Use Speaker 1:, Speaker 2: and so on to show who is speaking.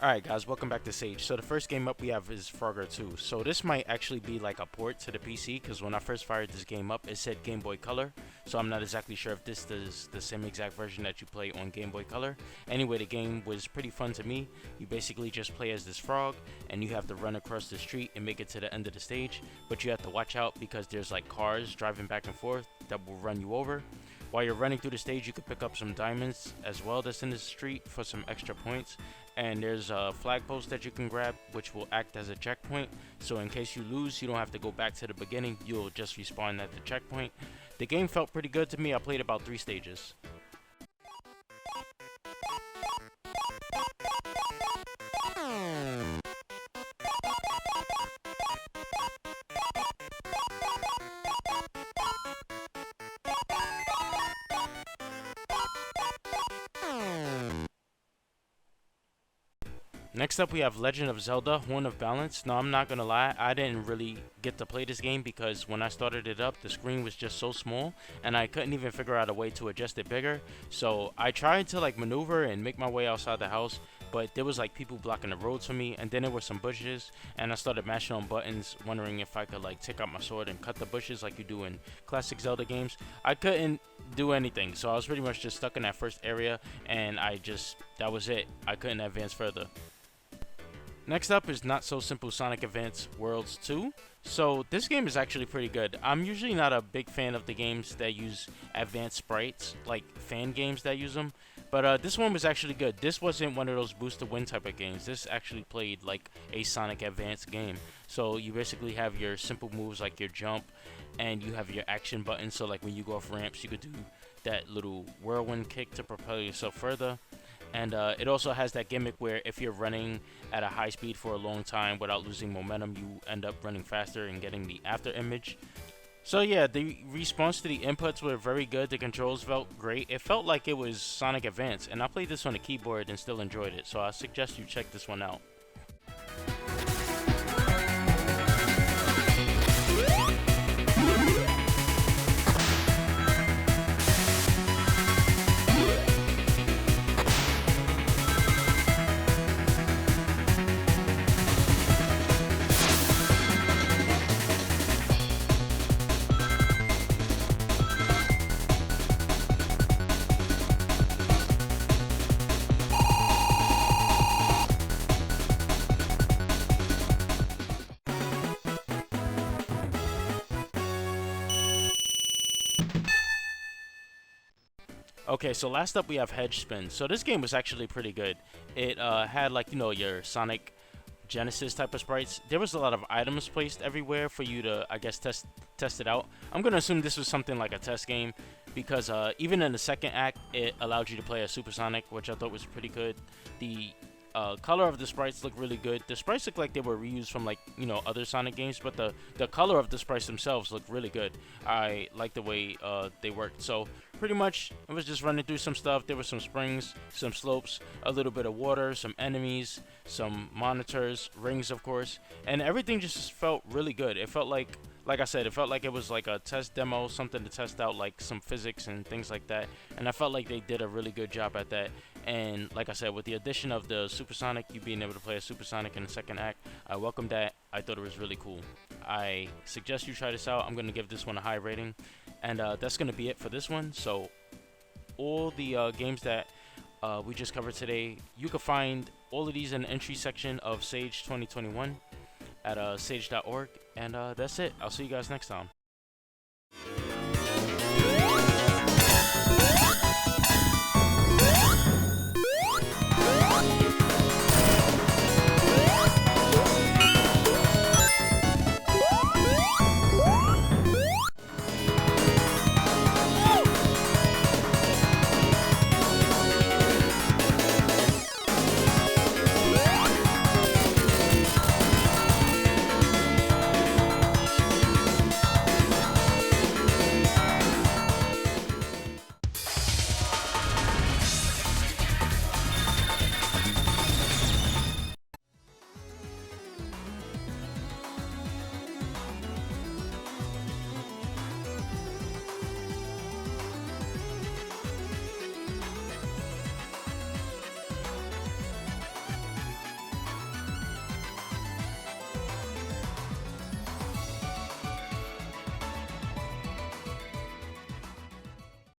Speaker 1: Alright guys, welcome back to Sage. So the first game up we have is Frogger 2. So this might actually be like a port to the PC because when I first fired this game up it said Game Boy Color. So I'm not exactly sure if this is the same exact version that you play on Game Boy Color. Anyway, the game was pretty fun to me. You basically just play as this frog and you have to run across the street and make it to the end of the stage. But you have to watch out because there's like cars driving back and forth that will run you over. While you're running through the stage, you can pick up some diamonds as well that's in the street for some extra points. And there's a flag post that you can grab, which will act as a checkpoint. So in case you lose, you don't have to go back to the beginning. You'll just respawn at the checkpoint. The game felt pretty good to me. I played about 3 stages. Next up we have Legend of Zelda Horn of Balance. Now I'm not gonna lie, I didn't really get to play this game because when I started it up the screen was just so small and I couldn't even figure out a way to adjust it bigger. So I tried to like maneuver and make my way outside the house, but there was like people blocking the roads for me, and then there were some bushes and I started mashing on buttons wondering if I could like take out my sword and cut the bushes like you do in classic Zelda games. I couldn't do anything, so I was pretty much just stuck in that first area and that was it. I couldn't advance further. Next up is Not So Simple Sonic Advance Worlds 2. So this game is actually pretty good. I'm usually not a big fan of the games that use advanced sprites, like fan games that use them. But this one was actually good. This wasn't one of those boost to win type of games. This actually played like a Sonic Advance game. So you basically have your simple moves like your jump, and you have your action button. So like when you go off ramps, you could do that little whirlwind kick to propel yourself further. And it also has that gimmick where if you're running at a high speed for a long time without losing momentum, you end up running faster and getting the after image. So yeah, the response to the inputs were very good. The controls felt great. It felt like it was Sonic Advance, and I played this on the keyboard and still enjoyed it. So I suggest you check this one out. Okay, so last up we have Hedgespin. So this game was actually pretty good. It had like, you know, your Sonic Genesis type of sprites. There was a lot of items placed everywhere for you to, I guess, test it out. I'm gonna assume this was something like a test game because even in the second act, it allowed you to play as Super Sonic, which I thought was pretty good. The color of the sprites look really good. The sprites look like they were reused from like, you know, other Sonic games, but the color of the sprites themselves look really good. I like the way they worked. So pretty much I was just running through some stuff. There were some springs, some slopes, a little bit of water, some enemies, some monitors, rings of course, and everything just felt really good. It felt like I said, it felt like it was like a test demo, something to test out like some physics and things like that, and I felt like they did a really good job at that. And like I said, with the addition of the Super Sonic, you being able to play a Super Sonic in the second act, I welcomed that. I thought it was really cool. I suggest you try this out. I'm going to give this one a high rating. And that's going to be it for this one. So all the games that we just covered today, you can find all of these in the entry section of Sage 2021 at sage.org. And that's it. I'll see you guys next time.